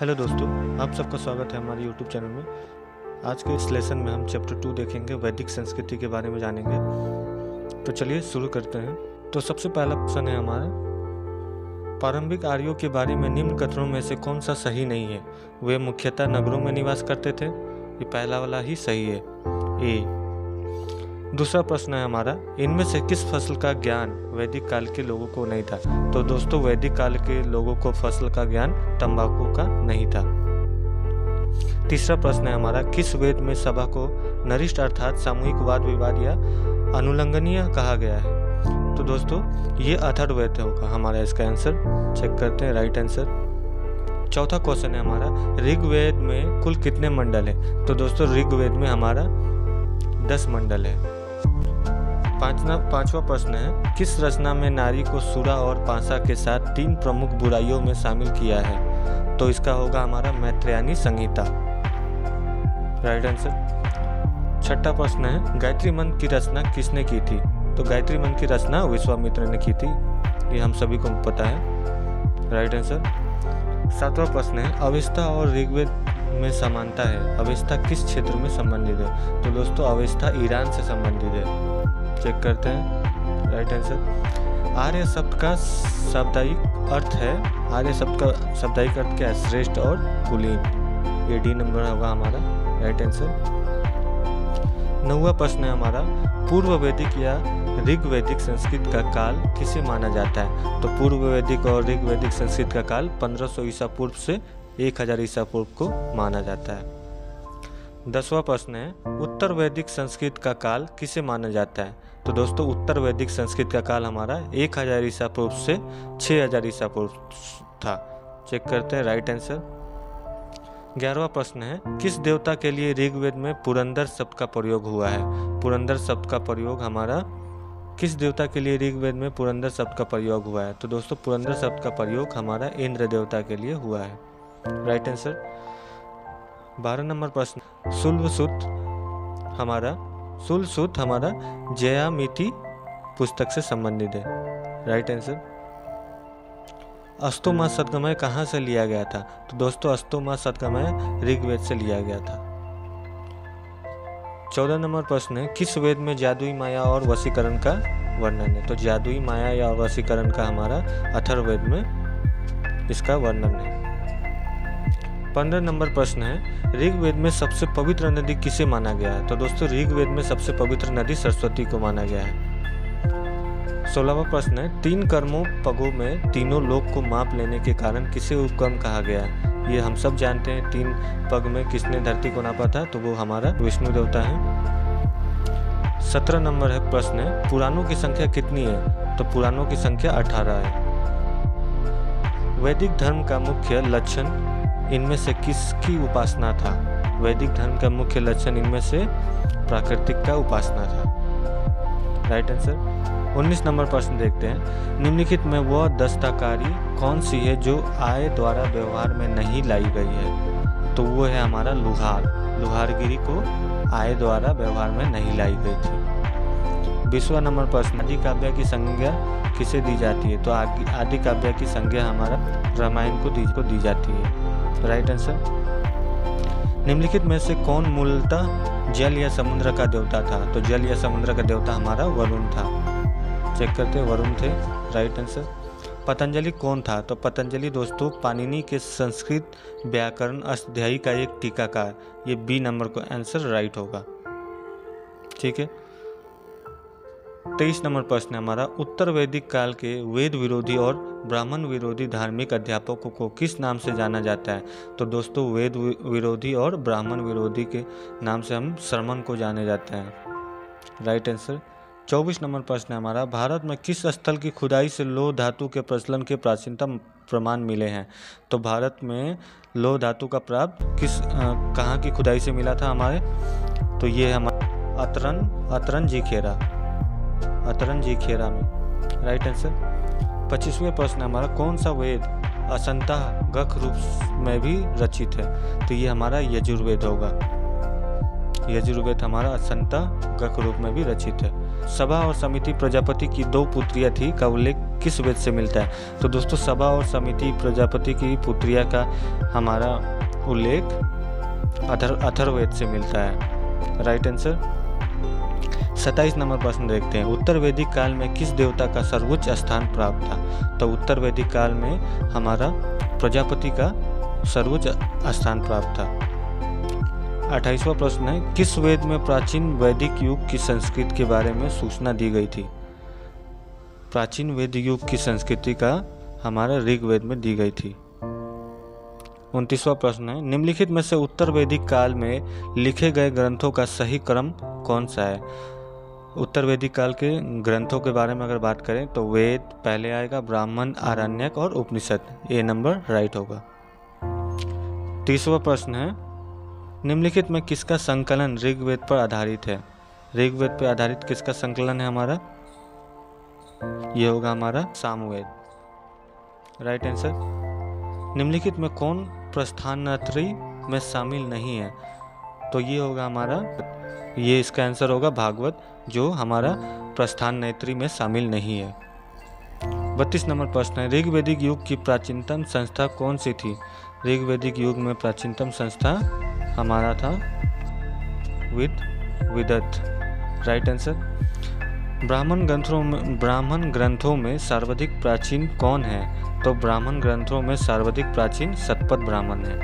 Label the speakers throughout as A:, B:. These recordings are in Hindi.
A: हेलो दोस्तों, आप सबका स्वागत है हमारे यूट्यूब चैनल में। आज के इस लेसन में हम चैप्टर 2 देखेंगे, वैदिक संस्कृति के बारे में जानेंगे। तो चलिए शुरू करते हैं। तो सबसे पहला प्रश्न है हमारा, प्रारंभिक आर्यों के बारे में निम्न कथनों में से कौन सा सही नहीं है? वे मुख्यतः नगरों में निवास करते थे। ये पहला वाला ही सही है, ए। दूसरा प्रश्न है हमारा, इनमें से किस फसल का ज्ञान वैदिक काल के लोगों को नहीं था? तो दोस्तों, वैदिक काल के लोगों को फसल का ज्ञान तंबाकू का नहीं था। तीसरा प्रश्न है हमारा, किस वेद में सभा को नरिष्ट अर्थात सामूहिक वाद विवाद या अनुल्लंघनीय कहा गया है? तो दोस्तों, ये अथर्ववेद होगा हमारा इसका आंसर। चेक करते हैं राइट आंसर। चौथा क्वेश्चन है हमारा, ऋग्वेद में कुल कितने मंडल है? तो दोस्तों, ऋग्वेद में हमारा 10 मंडल है। पांचवा प्रश्न है, किस रचना में नारी को सूरा और पासा के साथ 3 प्रमुख बुराइयों में शामिल किया है? तो इसका होगा हमारा मैत्रेयनी संहिता। Right answer. छठा प्रश्न है, गायत्री मंत्र की रचना किसने की थी? तो गायत्री मंत्र की रचना विश्वामित्र ने की थी। ये हम सभी को पता है। Right answer. सातवां प्रश्न है, अवेस्ता और ऋग्वेद में समानता है। अवेस्ता किस क्षेत्र में संबंधित है? तो दोस्तों, अवेस्ता ईरान से संबंधित है। चेक करते हैं राइट आंसर। आर्य शब्द का शाब्दिक अर्थ है, आर्य शब्द का शाब्दिक अर्थ क्या है? श्रेष्ठ और कुलीन। ये डी नंबर होगा हमारा राइट आंसर। 9वां प्रश्न है हमारा, पूर्व वैदिक या ऋग्वैदिक संस्कृत का काल किसे माना जाता है? तो पूर्व वैदिक और ऋग्वैदिक संस्कृत का काल 1500 ईसा पूर्व से 1000 ईसा पूर्व को माना जाता है। 10वां प्रश्न है, उत्तर वैदिक संस्कृत का काल किसे माना जाता है? तो दोस्तों, उत्तर वैदिक संस्कृत का काल हमारा 1000 ईसा पूर्व से 6000 ईसा पूर्व था। चेक करते हैं राइट आंसर। 11वां प्रश्न है, किस देवता के लिए ऋग्वेद में पुरंदर शब्द का प्रयोग हुआ है? पुरंदर शब्द का प्रयोग हमारा किस देवता के लिए ऋग्वेद में पुरंदर शब्द का प्रयोग हुआ है? तो दोस्तों, पुरंदर शब्द का प्रयोग हमारा इंद्र देवता के लिए हुआ है। Right answer. 12 नंबर प्रश्न, शूलसूत हमारा जयामिति पुस्तक से संबंधित है। Right answer. अस्तोमा सद्गमय कहाँ से लिया गया था? तो दोस्तों, अस्तोमा सद्गमय ऋग्वेद से लिया गया था। 14 नंबर प्रश्न है, किस वेद में जादुई माया और वशीकरण का वर्णन है? तो जादुई माया या वशीकरण का हमारा अथर्ववेद में इसका वर्णन है। 15 नंबर प्रश्न है, ऋग्वेद में सबसे पवित्र नदी किसे माना गया है? तो दोस्तों, ऋग्वेद में सबसे पवित्र नदी सरस्वती को माना गया है। 16वां प्रश्न है, 3 कर्मों पगों में तीनों लोक को माप लेने के कारण किसे उपक्रम कहा गया है? ये हम सब जानते हैं, 3 पग में किसने धरती को नापा था? तो वो हमारा विष्णु देवता है। 17 नंबर है प्रश्न है, पुराणों की संख्या कितनी है? तो पुराणों की संख्या 18 है। वैदिक धर्म का मुख्य लक्षण इनमें से किसकी उपासना था? वैदिक धर्म का मुख्य लक्षण इनमें से प्राकृतिक का उपासना था। Right answer. 19 नंबर प्रश्न देखते हैं, निम्नलिखित में वह दस्तकारी कौन सी है जो आय द्वारा व्यवहार में नहीं लाई गई है? तो वो है हमारा लुहार। लुहारगिरी को आय द्वारा व्यवहार में नहीं लाई गई थी। 20वां नंबर प्रश्न, आदि काव्य की संज्ञा किसे दी जाती है? तो आदि काव्य की संज्ञा हमारा रामायण को दी जाती है। Right answer. निम्नलिखित में से कौन मूलतः जल या समुद्र का देवता था? तो जल या समुद्र का देवता हमारा वरुण था। चेक करते हैं, वरुण थे। Right answer. पतंजलि कौन था? तो पतंजलि दोस्तों पाणिनि के संस्कृत व्याकरण अष्टाध्यायी का एक टीकाकार। ये बी नंबर को आंसर राइट होगा। ठीक है। 23 नंबर प्रश्न है हमारा, उत्तर वैदिक काल के वेद विरोधी और ब्राह्मण विरोधी धार्मिक अध्यापकों को किस नाम से जाना जाता है? तो दोस्तों, वेद विरोधी और ब्राह्मण विरोधी के नाम से हम श्रमण को जाने जाते हैं। Right answer. 24 नंबर प्रश्न है हमारा, भारत में किस स्थल की खुदाई से लौह धातु के प्रचलन के प्राचीनतम प्रमाण मिले हैं? तो भारत में लौह धातु का प्राप्त कहाँ की खुदाई से मिला था हमारे? तो ये हमारा अतरन जी खेरा में। Right answer. 25वें प्रश्न हमारा, कौन सा वेद असंतः गख रूप में भी रचित है? तो ये हमारा यजुर्वेद होगा। यजुर्वेद हमारा असंतः गख रूप में भी रचित है। सभा और समिति प्रजापति की 2 पुत्रियां थी का उल्लेख किस वेद से मिलता है? तो दोस्तों सभा और समिति प्रजापति की पुत्रियां का हमारा उल्लेख अथर्ववेद से मिलता है। Right answer. 27 नंबर प्रश्न देखते हैं। उत्तर वैदिक काल में किस देवता का सर्वोच्च स्थान प्राप्त था? तो उत्तर वैदिक काल में हमारा प्रजापति का सर्वोच्च स्थान प्राप्त था। 28वां प्रश्न है, किस वेद में प्राचीन वैदिक युग की संस्कृति के बारे में सूचना दी गई थी? प्राचीन वैदिक युग की संस्कृति का हमारा ऋग्वेद में दी गई थी। 29वां प्रश्न है, निम्नलिखित में से उत्तर वैदिक काल में लिखे गए ग्रंथों का सही क्रम कौन सा है? उत्तर वैदिक काल के ग्रंथों के बारे में अगर बात करें तो वेद पहले आएगा, ब्राह्मण, आरण्यक और उपनिषद। ए नंबर राइट होगा। 30वां प्रश्न है, निम्नलिखित में किसका संकलन ऋग्वेद पर आधारित है? ऋग्वेद पर आधारित किसका संकलन है हमारा? ये होगा हमारा सामवेद। Right answer. निम्नलिखित में कौन प्रस्थानत्रयी में शामिल नहीं है? तो ये होगा हमारा, ये इसका आंसर होगा भागवत, जो हमारा प्रस्थानत्रयी में शामिल नहीं है। 32 नंबर प्रश्न है, ऋग्वैदिक युग की प्राचीनतम संस्था कौन सी थी? ऋग्वैदिक युग में प्राचीनतम संस्था हमारा था विदत। Right answer. ब्राह्मण ग्रंथों में सर्वाधिक प्राचीन कौन है? तो ब्राह्मण ग्रंथों में सर्वाधिक प्राचीन शतपथ ब्राह्मण है।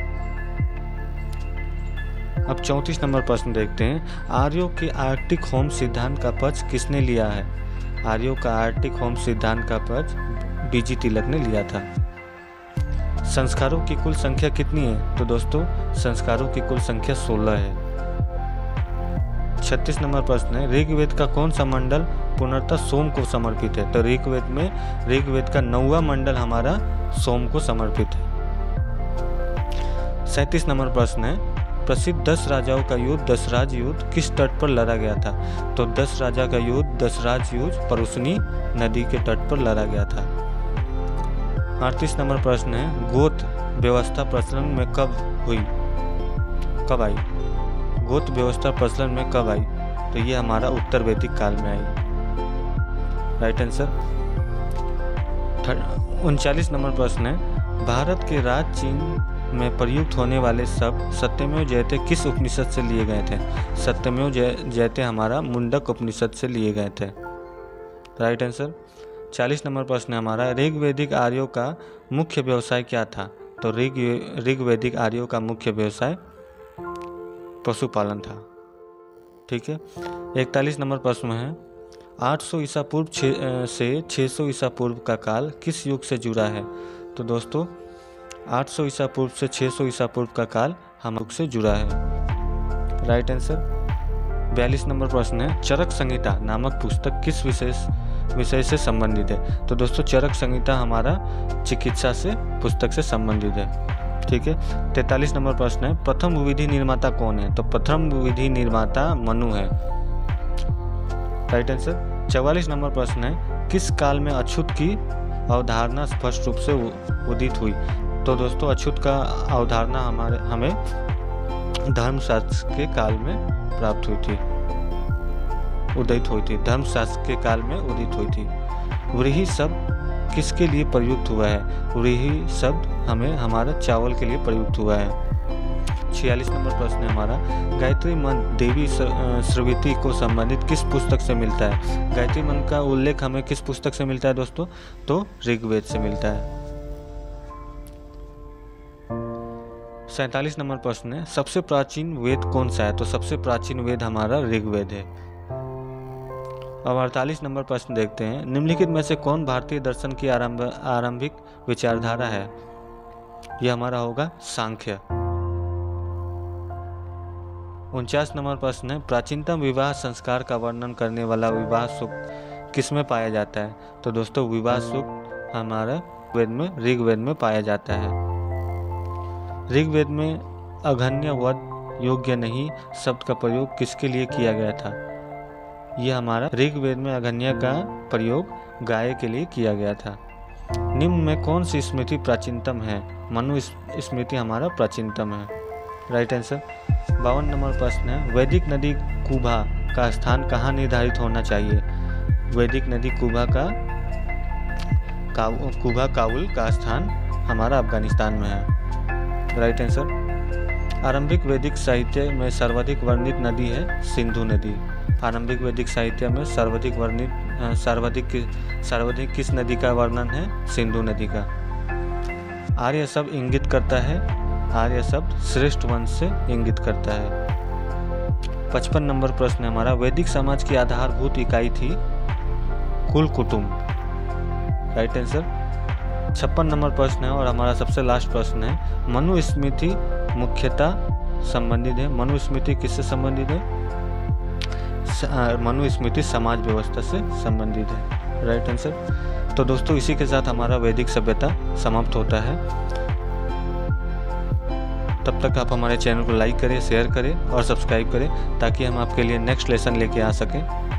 A: अब 34 नंबर प्रश्न देखते हैं। आर्यों के आर्टिक होम सिद्धांत का पक्ष किसने लिया है? आर्यों का आर्टिक होम सिद्धांत का पक्ष बीजी तिलक ने लिया था। संस्कारों की कुल संख्या कितनी है? तो दोस्तों संस्कारों की कुल संख्या 16 है। 36 नंबर प्रश्न है, ऋग्वेद का कौन सा मंडल पूर्णतः सोम को समर्पित है? तो ऋग्वेद का 9वां मंडल हमारा सोम को समर्पित है। 37 नंबर प्रश्न है, प्रसिद्ध 10 राजाओं का युद्ध दशराज युद्ध किस तट पर लड़ा गया था? तो 10 राजा का युद्ध दशराज युद्ध परुसनी नदी के तट पर लड़ा गया था। 38 नंबर प्रश्न है, गोत्र व्यवस्था प्रचलन में कब आई? गोत्र व्यवस्था प्रचलन में कब आई? तो ये हमारा उत्तर वैदिक काल में आई। Right answer. 39 नंबर प्रश्न है, भारत के राज चिन्ह में प्रयुक्त होने वाले शब्द सत्यमेव जयते किस उपनिषद से लिए गए थे? सत्यमेव जयते हमारा मुंडक उपनिषद से लिए गए थे। Right answer. 40 नंबर प्रश्न है हमारा, ऋग्वैदिक आर्यों का मुख्य व्यवसाय क्या था? तो ऋग्वैदिक आर्यों का मुख्य व्यवसाय पशुपालन था। ठीक है। 41 नंबर प्रश्न है, 800 ईसा पूर्व से 600 ईसा पूर्व का काल किस युग से जुड़ा है? तो दोस्तों 800 ईसा पूर्व से 600 ईसा पूर्व का काल हम युग से जुड़ा है। Right answer. 42 नंबर प्रश्न है, चरक संहिता नामक पुस्तक किस विषय से संबंधित है? तो दोस्तों चरक संहिता हमारा चिकित्सा से पुस्तक से संबंधित है। ठीक है। 43 नंबर प्रश्न है, प्रथम विधि निर्माता कौन है? तो प्रथम विधि निर्माता मनु है। Right answer. 44 नंबर प्रश्न है, किस काल में अछूत की अवधारणा स्पष्ट रूप से उदित हुई? तो दोस्तों अछूत का अवधारणा हमें धर्मशास्त्र के काल में प्राप्त हुई थी, उदित हुई थी। धर्मशास्त्र के काल में उदित हुई थी। व्रीहि शब्द किसके लिए प्रयुक्त हुआ है? व्रीहि शब्द हमारा चावल के लिए प्रयुक्त हुआ है। 46 नंबर प्रश्न है हमारा, गायत्री मंत्र देवी श्रविति को संबंधित किस पुस्तक से मिलता है? गायत्री मंत्र का उल्लेख हमें किस पुस्तक से मिलता है दोस्तों? तो ऋग्वेद से मिलता है। 47 नंबर प्रश्न है, सबसे प्राचीन वेद कौन सा है? तो सबसे प्राचीन वेद हमारा ऋग्वेद है। अब 48 नंबर प्रश्न देखते हैं, निम्नलिखित में से कौन भारतीय दर्शन की आरंभिक विचारधारा है? यह हमारा होगा सांख्य। 49 नंबर प्रश्न है, प्राचीनतम विवाह संस्कार का वर्णन करने वाला विवाह सूक्त किसमें पाया जाता है? तो दोस्तों विवाह सूक्त हमारा ऋग्वेद में पाया जाता है। ऋग्वेद में अघन्य वध योग्य नहीं शब्द का प्रयोग किसके लिए किया गया था? यह हमारा ऋग्वेद में अघन्य का प्रयोग गाय के लिए किया गया था। निम्न में कौन सी स्मृति प्राचीनतम है? मनु स्मृति हमारा प्राचीनतम है। Right answer. 52 नंबर प्रश्न है, वैदिक नदी कुभा का स्थान कहाँ निर्धारित होना चाहिए? वैदिक नदी कुबा काबुल का स्थान हमारा अफगानिस्तान में है। Right answer. आरंभिक वैदिक साहित्य में सर्वाधिक वर्णित नदी है सिंधु नदी। आरंभिक वैदिक साहित्य में सर्वाधिक किस नदी का वर्णन है? सिंधु नदी का। आर्य शब्द इंगित करता है, आर्य शब्द श्रेष्ठ वंश से इंगित करता है। 55 नंबर प्रश्न है हमारा, वैदिक समाज की आधारभूत इकाई थी कुल कुटुंब। Right answer. 56 नंबर प्रश्न है और हमारा सबसे लास्ट प्रश्न है, मनुस्मृति मुख्यतः संबंधित है। मनुस्मृति किससे संबंधित है? मनुस्मृति समाज व्यवस्था से संबंधित है। Right answer. तो दोस्तों इसी के साथ हमारा वैदिक सभ्यता समाप्त होता है। तब तक आप हमारे चैनल को लाइक करें, शेयर करें और सब्सक्राइब करें ताकि हम आपके लिए नेक्स्ट लेसन लेके आ सकें।